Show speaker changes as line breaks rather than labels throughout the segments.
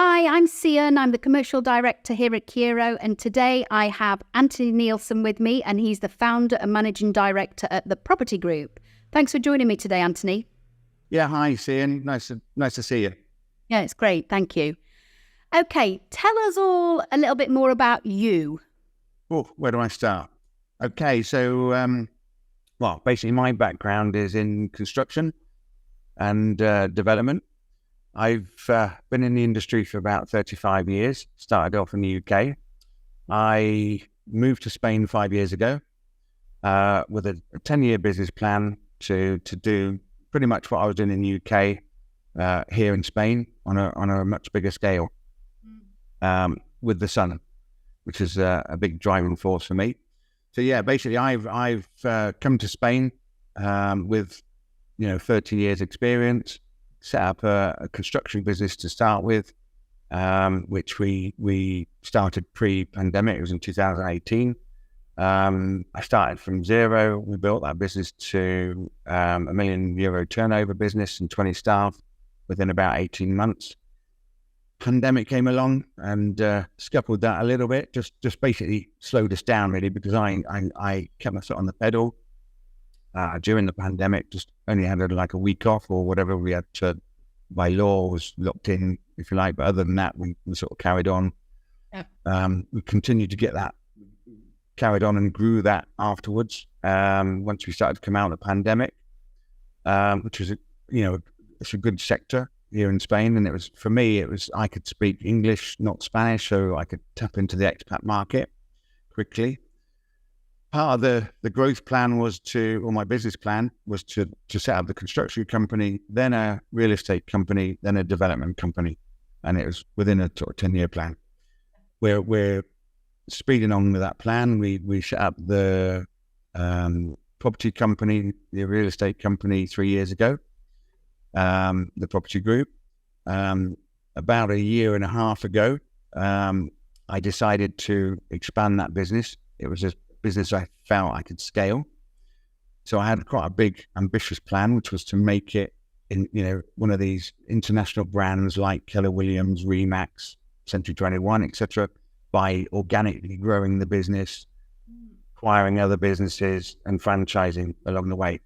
Hi, I'm Sian. I'm the commercial director here at Kiro, and today I have Anthony Nielsen with me, and he's the founder and managing director at the Property Group. Thanks for joining me today, Anthony.
Yeah, hi, Sian. Nice to see you.
Yeah, it's great. Thank you. Okay, tell us all a little bit more about you.
Oh, where do I start? Okay, so, basically my background is in construction and development. I've been in the industry for about 35 years, started off in the UK. I moved to Spain 5 years ago with a 10-year business plan to do pretty much what I was doing in the UK here in Spain on a much bigger scale with the sun, which is a big driving force for me. So yeah, basically I've come to Spain with 30 years experience, set up a construction business to start with, which we started pre-pandemic. It was in 2018. I started from zero. We built that business to €1 million turnover business and 20 staff within about 18 months. Pandemic came along and scuppered that a little bit, just basically slowed us down really, because I kept my foot on the pedal during the pandemic. Just only had like a week off or whatever we had to, by law, was locked in, if you like. But other than that, we sort of carried on. Yeah. We continued to get that carried on and grew that afterwards. Once we started to come out of the pandemic, which was it's a good sector here in Spain, and for me I could speak English, not Spanish, so I could tap into the expat market quickly. Part of the growth plan my business plan was to set up the construction company, then a real estate company, then a development company, and it was within a sort of 10-year plan. We're speeding on with that plan. We set up the property company, the real estate company 3 years ago. The Property Group. About a year and a half ago, I decided to expand that business. It was a business I felt I could scale. So I had quite a big, ambitious plan, which was to make it in, one of these international brands like Keller Williams, Remax, Century 21, etc., by organically growing the business, acquiring other businesses, and franchising along the way.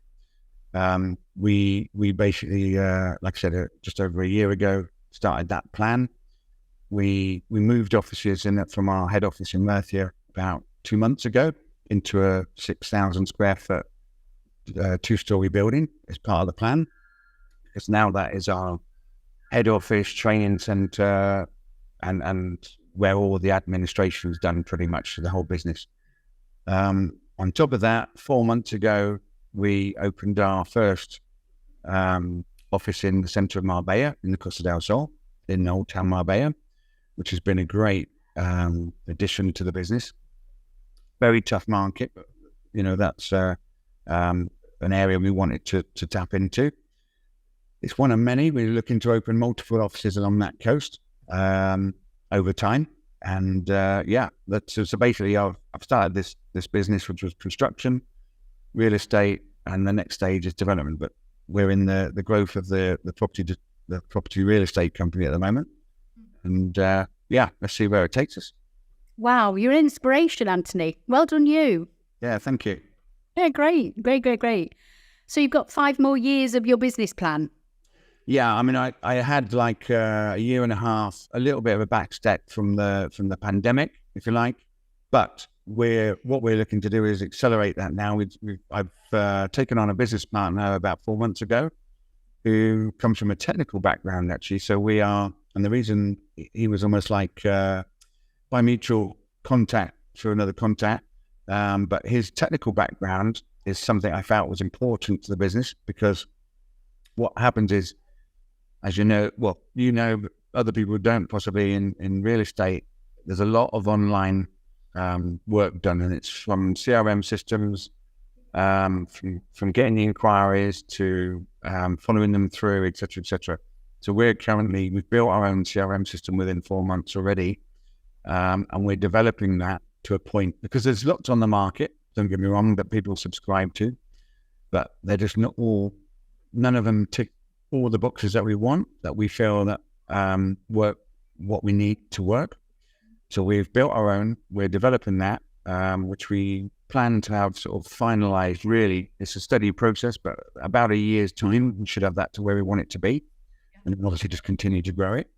We basically, like I said, just over a year ago, started that plan. We moved offices from our head office in Murcia about 2 months ago into a 6,000 square foot, 2-story building as part of the plan. Because now that is our head office, training center, and where all the administration is done pretty much for the whole business. On top of that, 4 months ago, we opened our first office in the center of Marbella, in the Costa del Sol, in Old Town Marbella, which has been a great addition to the business. Very tough market, but that's an area we wanted to tap into. It's one of many. We're looking to open multiple offices along that coast over time. And so basically I've started this business, which was construction, real estate, and the next stage is development. But we're in the growth of the property real estate company at the moment. And let's see where it takes us.
Wow, you're an inspiration, Anthony. Well done, you.
Yeah, thank you.
Yeah, great. So you've got 5 more years of your business plan.
Yeah, I mean, I had like a year and a half, a little bit of a backstep from the pandemic, if you like. But what we're looking to do is accelerate that now. I've taken on a business partner about 4 months ago, who comes from a technical background actually. So we are, and the reason he was almost like by mutual contact through another contact, but his technical background is something I felt was important to the business, because what happens is, as you know, but other people don't possibly in real estate, there's a lot of online work done, and it's from CRM systems, from getting the inquiries to following them through, etc., etc. So we've built our own CRM system within 4 months already, and we're developing that to a point, because there's lots on the market, don't get me wrong, that people subscribe to, but they're just none of them tick all the boxes that we want, that we feel that work what we need to work. So we've built our own. We're developing that, which we plan to have sort of finalized. Really, it's a steady process, but about a year's time, we should have that to where we want it to be, and obviously just continue to grow it.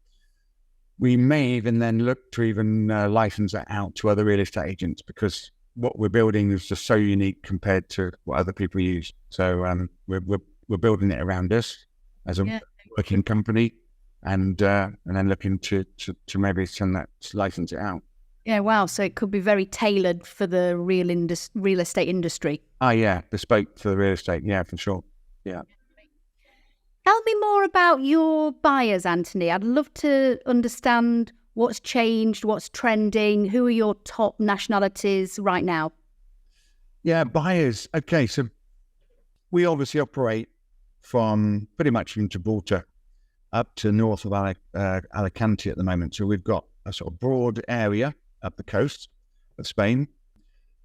We may even then look to even license that out to other real estate agents, because what we're building is just so unique compared to what other people use. So we're building it around us as a working company, and then looking to maybe send that, license it out.
Yeah, wow. So it could be very tailored for the real estate industry.
Oh yeah, bespoke for the real estate. Yeah, for sure. Yeah.
Tell me more about your buyers, Anthony. I'd love to understand what's changed, what's trending, who are your top nationalities right now?
Yeah, buyers. Okay, so we obviously operate from pretty much from Gibraltar up to north of Alicante at the moment. So we've got a sort of broad area up the coast of Spain.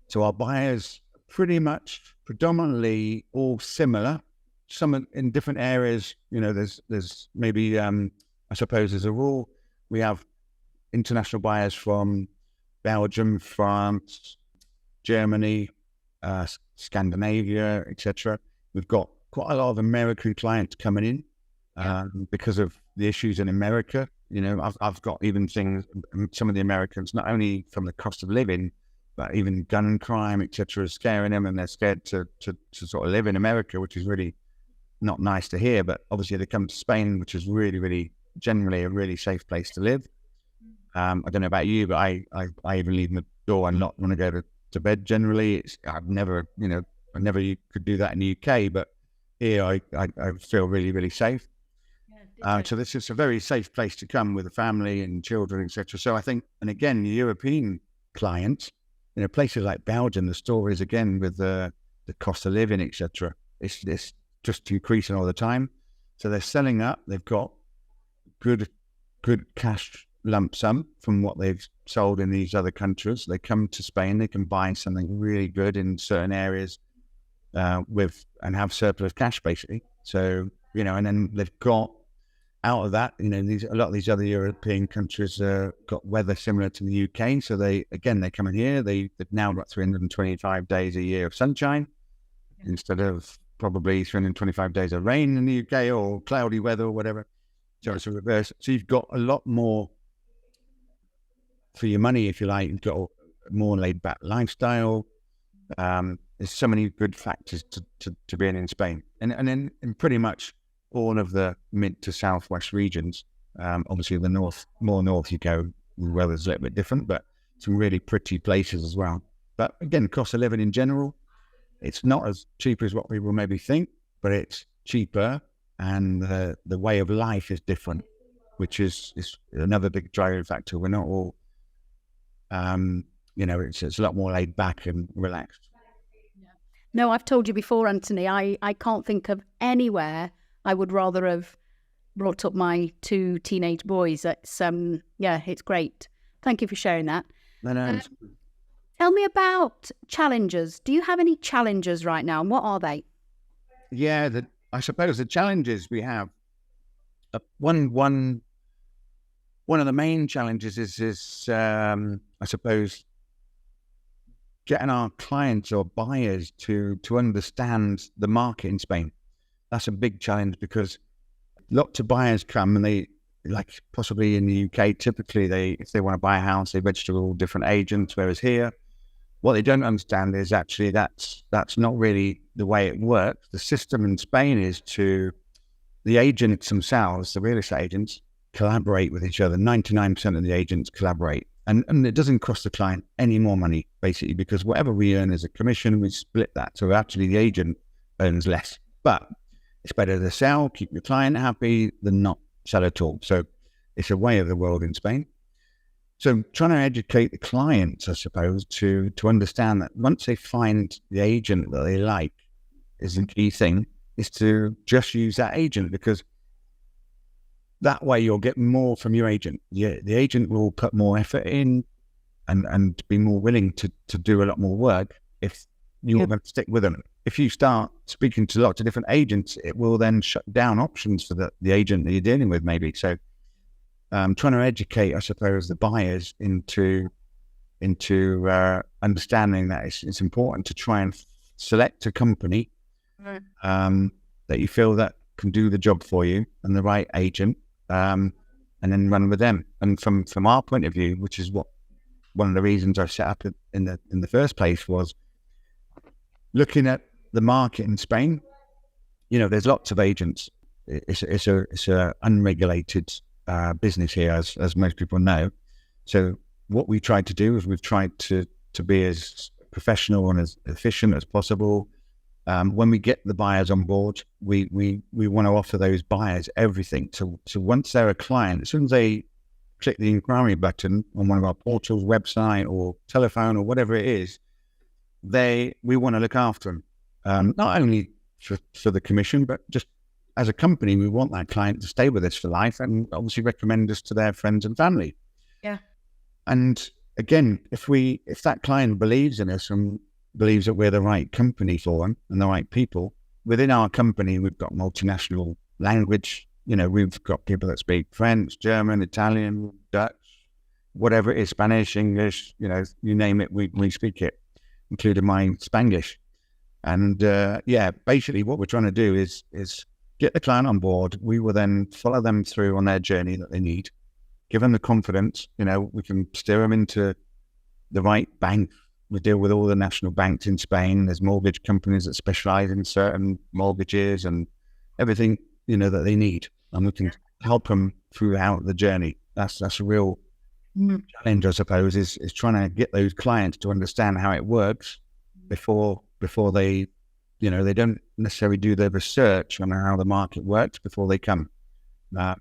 So our buyers are pretty much predominantly all similar. Some in different areas, there's maybe, I suppose as a rule, we have international buyers from Belgium, France, Germany, Scandinavia, etc. We've got quite a lot of American clients coming in because of the issues in America. I've got even things, some of the Americans, not only from the cost of living, but even gun crime, etc., is scaring them, and they're scared to sort of live in America, which is really not nice to hear. But obviously they come to Spain, which is really, really generally a really safe place to live. I don't know about you, but I even leave my door unlocked when I go to bed. Generally, I never could do that in the UK, but here I feel really, really safe. So this is a very safe place to come with a family and children, etc. So I think, and again, European clients, places like Belgium, the stories again with the cost of living, etc. It's just increasing all the time. So they're selling up. They've got good cash lump sum from what they've sold in these other countries. They come to Spain, they can buy something really good in certain areas and have surplus cash basically. So, and then they've got out of that, a lot of these other European countries got weather similar to the UK. So they come in here, they've now got 325 days a year of sunshine instead of probably 325 days of rain in the UK or cloudy weather or whatever. So it's a reverse. So you've got a lot more for your money, if you like. You've got a more laid back lifestyle. There's so many good factors to being in Spain, and then in pretty much all of the mid to southwest regions. Obviously, the more north you go, the weather's a little bit different, but some really pretty places as well. But again, cost of living in general, it's not as cheap as what people maybe think, but it's cheaper, and the way of life is different, which is another big driving factor. We're not all, it's a lot more laid back and relaxed.
No, I've told you before, Anthony, I can't think of anywhere I would rather have brought up my 2 teenage boys. It's great. Thank you for sharing that.
No.
Tell me about challenges. Do you have any challenges right now, and what are they?
Yeah, I suppose the challenges we have. One of the main challenges is I suppose getting our clients or buyers to understand the market in Spain. That's a big challenge, because lots of buyers come and they, like possibly in the UK, typically if they want to buy a house, they register with all different agents, whereas here, what they don't understand is actually that's not really the way it works. The system in Spain is the agents themselves, the real estate agents, collaborate with each other. 99% of the agents collaborate. And it doesn't cost the client any more money, basically, because whatever we earn as a commission, we split that. So actually the agent earns less. But it's better to sell, keep your client happy, than not sell at all. So it's a way of the world in Spain. So trying to educate the clients, I suppose, to understand that once they find the agent that they like, is the key thing, is to just use that agent, because that way you'll get more from your agent. Yeah, the agent will put more effort in and be more willing to do a lot more work if you're going to stick with them. If you start speaking to lots of different agents, it will then shut down options for the agent that you're dealing with, maybe. So trying to educate, I suppose, the buyers into understanding that it's important to try and select a company that you feel that can do the job for you and the right agent, and then run with them. And from our point of view, which is what one of the reasons I set up in the first place, was looking at the market in Spain. There's lots of agents. It's a unregulated business here, as most people know. So what we tried to do is we've tried to be as professional and as efficient as possible. When we get the buyers on board, we want to offer those buyers everything. So once they're a client, as soon as they click the inquiry button on one of our portals, website or telephone or whatever it is, we want to look after them. Not only for the commission, but just as a company, we want that client to stay with us for life and obviously recommend us to their friends and family.
Yeah.
And again, if that client believes in us and believes that we're the right company for them and the right people, within our company, we've got multinational language. We've got people that speak French, German, Italian, Dutch, whatever it is, Spanish, English, you name it, we speak it, including my Spanglish. And basically what we're trying to do is get the client on board. We will then follow them through on their journey that they need, give them the confidence. We can steer them into the right bank. We deal with all the national banks in Spain. There's mortgage companies that specialize in certain mortgages and everything, that they need. And we can help them throughout the journey. That's a real challenge, I suppose, is trying to get those clients to understand how it works before they, they don't necessarily do their research on how the market works before they come. And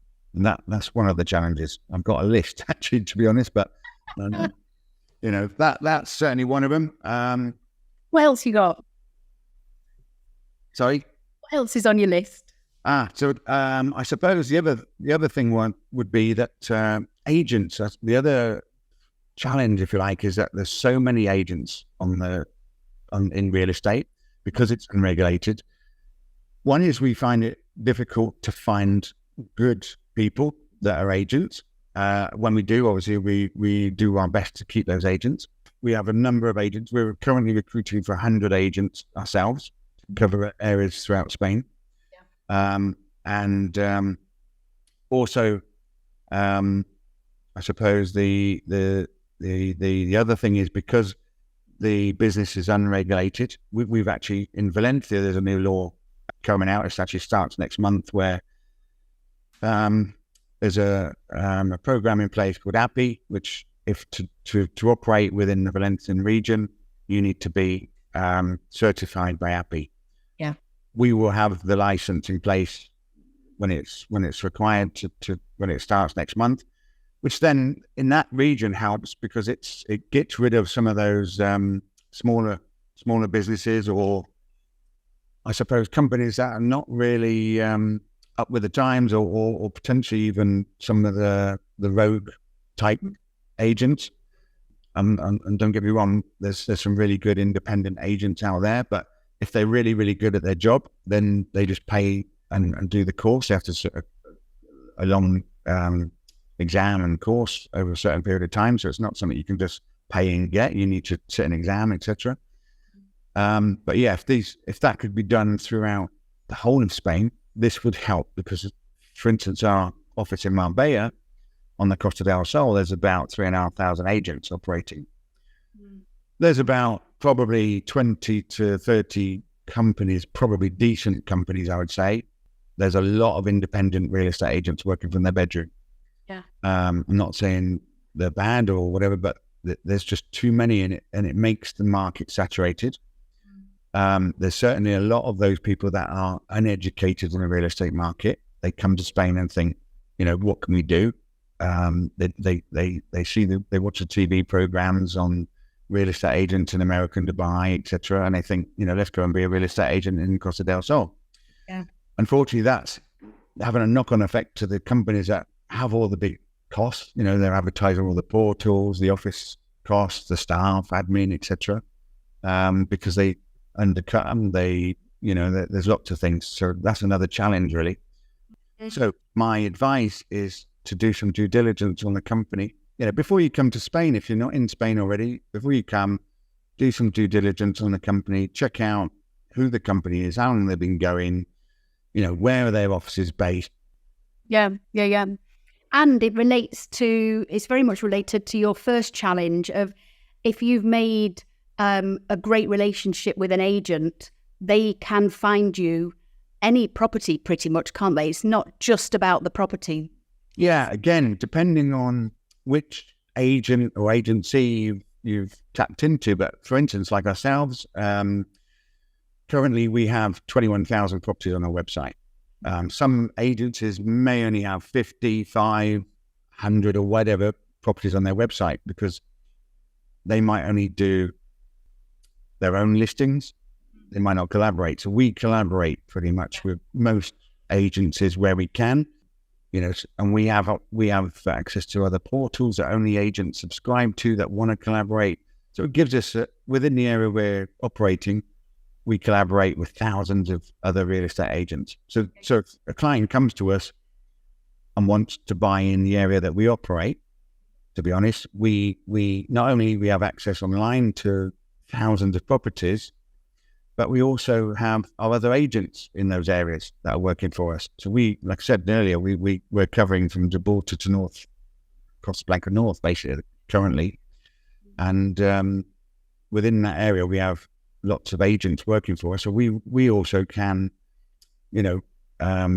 that's one of the challenges. I've got a list, actually, to be honest, but that's certainly one of them.
What else you got?
Sorry?
What else is on your list?
So I suppose the other thing would be that agents. The other challenge, if you like, is that there's so many agents in real estate because it's unregulated. One is we find it difficult to find good people that are agents. When we do, obviously, we do our best to keep those agents. We have a number of agents. We're currently recruiting for 100 agents ourselves to cover areas throughout Spain. Also, I suppose the other thing is because the business is unregulated. We've actually, in Valencia, there's a new law coming out. It actually starts next month, where there's a program in place called API, which if to operate within the Valencian region, you need to be certified by API.
Yeah.
We will have the license in place when it's required to when it starts next month, which then in that region helps because it gets rid of some of those smaller businesses, or I suppose companies that are not really up with the times, or potentially even some of the rogue type agents. And don't get me wrong, there's some really good independent agents out there, but if they're really, really good at their job, then they just pay and do the course. They have to a long exam and course over a certain period of time. So it's not something you can just pay and get. You need to sit an exam, etc. But yeah, if that could be done throughout the whole of Spain, this would help because, for instance, our office in Marbella on the Costa del Sol, there's about 3,500 agents operating. There's about probably 20 to 30 companies, probably decent companies, I would say. There's a lot of independent real estate agents working from their bedroom.
Yeah.
I'm not saying they're bad or whatever, but there's just too many in it, and it makes the market saturated. There's certainly a lot of those people that are uneducated in the real estate market. They come to Spain and think, what can we do? They watch the TV programs on real estate agents in America and Dubai, etc., and they think, let's go and be a real estate agent in Costa del Sol.
Yeah.
Unfortunately, that's having a knock-on effect to the companies that have all the big costs. They're advertising all the portals, the office costs, the staff, admin, etc., because they undercut them. There's lots of things. So that's another challenge, really. So my advice is to do some due diligence on the company. Before you come to Spain, if you're not in Spain already, before you come, do some due diligence on the company, check out who the company is, how long they've been going, where are their offices based.
Yeah. And it's very much related to your first challenge of if you've made a great relationship with an agent, they can find you any property pretty much, can't they? It's not just about the property.
Yeah, again, depending on which agent or agency you've tapped into. But for instance, like ourselves, currently we have 21,000 properties on our website. Some agencies may only have 50, 500 or whatever properties on their website because they might only do their own listings. They might not collaborate. So we collaborate pretty much with most agencies where we can, and we have access to other portals that only agents subscribe to that want to collaborate. So it gives us, within the area we're operating, we collaborate with thousands of other real estate agents. So if a client comes to us and wants to buy in the area that we operate, to be honest, we not only we have access online to thousands of properties, but we also have our other agents in those areas that are working for us. So we, like I said earlier, we're covering from Gibraltar to North, Casablanca North, basically, currently. And within that area, we have lots of agents working for us. So we also can,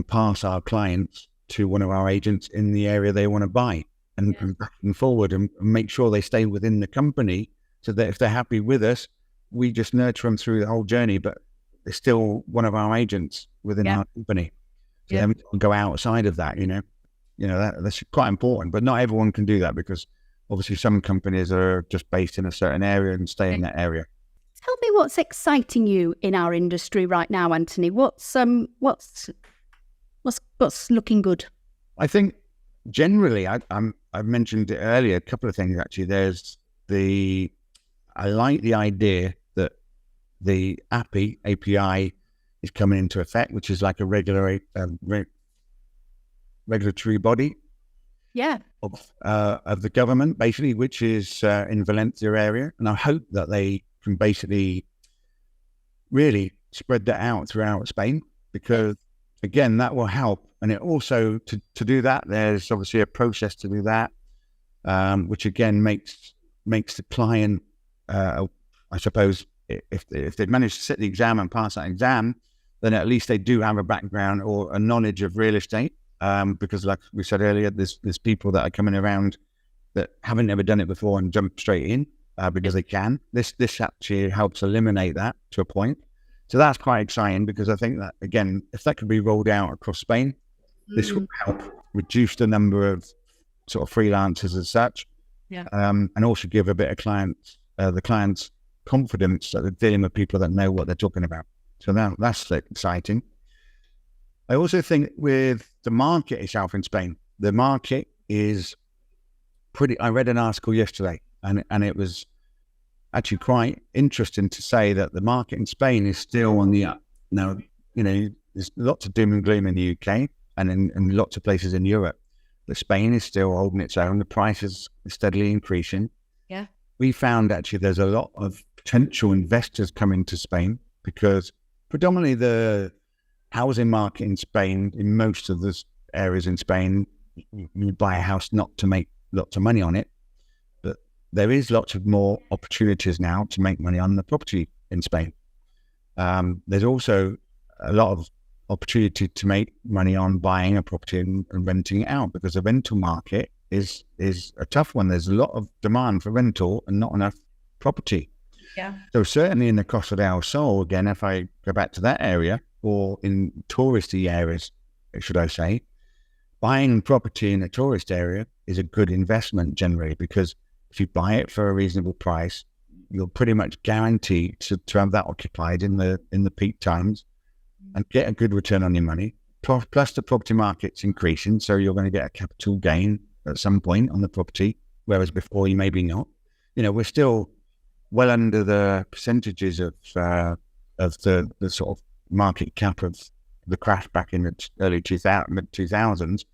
pass our clients to one of our agents in the area they want to buy and back and forward and make sure they stay within the company so that if they're happy with us, we just nurture them through the whole journey, but they're still one of our agents within our company. So then we can go outside of that, that's quite important, but not everyone can do that because obviously some companies are just based in a certain area and stay in that area.
Tell me what's exciting you in our industry right now, Anthony. What's looking good?
I think generally, I've mentioned it earlier, a couple of things actually. I like the idea that the API is coming into effect, which is like a regulatory body of the government, basically, which is in Valencia area. And I hope that they can basically really spread that out throughout Spain, because again, that will help. And it also, to do that, there's obviously a process to do that, which again makes the client, I suppose, if they manage to sit the exam and pass that exam, then at least they do have a background or a knowledge of real estate. Because like we said earlier, there's people that are coming around that haven't ever done it before and jump straight in because they can. This actually helps eliminate that to a point. So that's quite exciting, because I think that, again, if that could be rolled out across Spain, this will help reduce the number of sort of freelancers as such, and also give a bit of the clients confidence that they're dealing with people that know what they're talking about. So that's exciting. I also think with the market itself in Spain, the market is I read an article yesterday, and it was actually quite interesting to say that the market in Spain is still on the up. Now, there's lots of doom and gloom in the UK and in lots of places in Europe, but Spain is still holding its own. The prices are steadily increasing. Yeah. We found actually there's a lot of potential investors coming to Spain, because predominantly the housing market in Spain, in most of the areas in Spain, you buy a house not to make lots of money on it, but there is lots of more opportunities now to make money on the property in Spain. There's also a lot of opportunity to make money on buying a property and renting it out, because the rental market is a tough one. There's a lot of demand for rental and not enough property. Yeah. So certainly in the Costa del Sol, again, if I go back to that area, or in touristy areas, should I say, buying property in a tourist area is a good investment generally, because if you buy it for a reasonable price, you're pretty much guaranteed to have that occupied in the peak times and get a good return on your money. Plus the property market's increasing, so you're going to get a capital gain at some point on the property, whereas before you maybe not. We're still well under the percentages of the sort of market cap of the crash back in the early mid 2000s,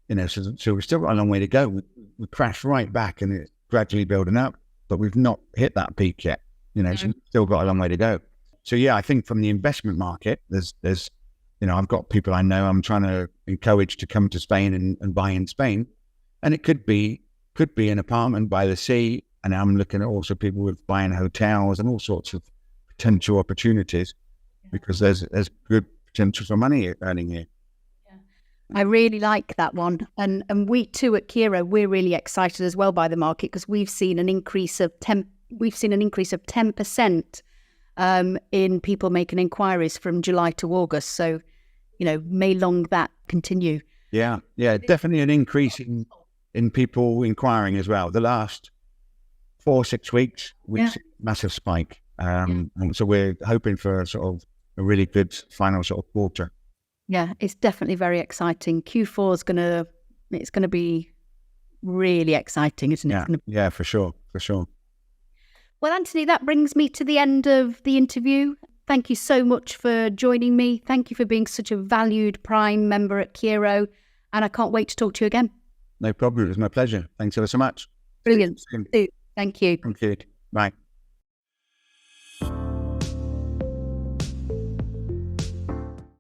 So we've still got a long way to go. We crashed right back, and it's gradually building up, but we've not hit that peak yet. So we've still got a long way to go. So yeah, I think from the investment market, there's I've got people I know I'm trying to encourage to come to Spain and buy in Spain, and it could be an apartment by the sea, and I'm looking at also people with buying hotels and all sorts of potential opportunities, because there's good potential for money earning here.
I really like that one. And we too at Kiro, we're really excited as well by the market, because we've seen an increase of 10% in people making inquiries from July to August. So, may long that continue.
Yeah, definitely an increase in people inquiring as well. The last 4-6 weeks, we've seen a massive spike. And so we're hoping for sort of a really good final sort of quarter.
Yeah, it's definitely very exciting. Q4 is it's gonna be really exciting, isn't it?
Yeah, for sure.
Well, Anthony, that brings me to the end of the interview. Thank you so much for joining me. Thank you for being such a valued Prime member at Kiro, and I can't wait to talk to you again.
No problem. It was my pleasure. Thanks ever so much.
Brilliant. Thank you.
Thank you. Bye.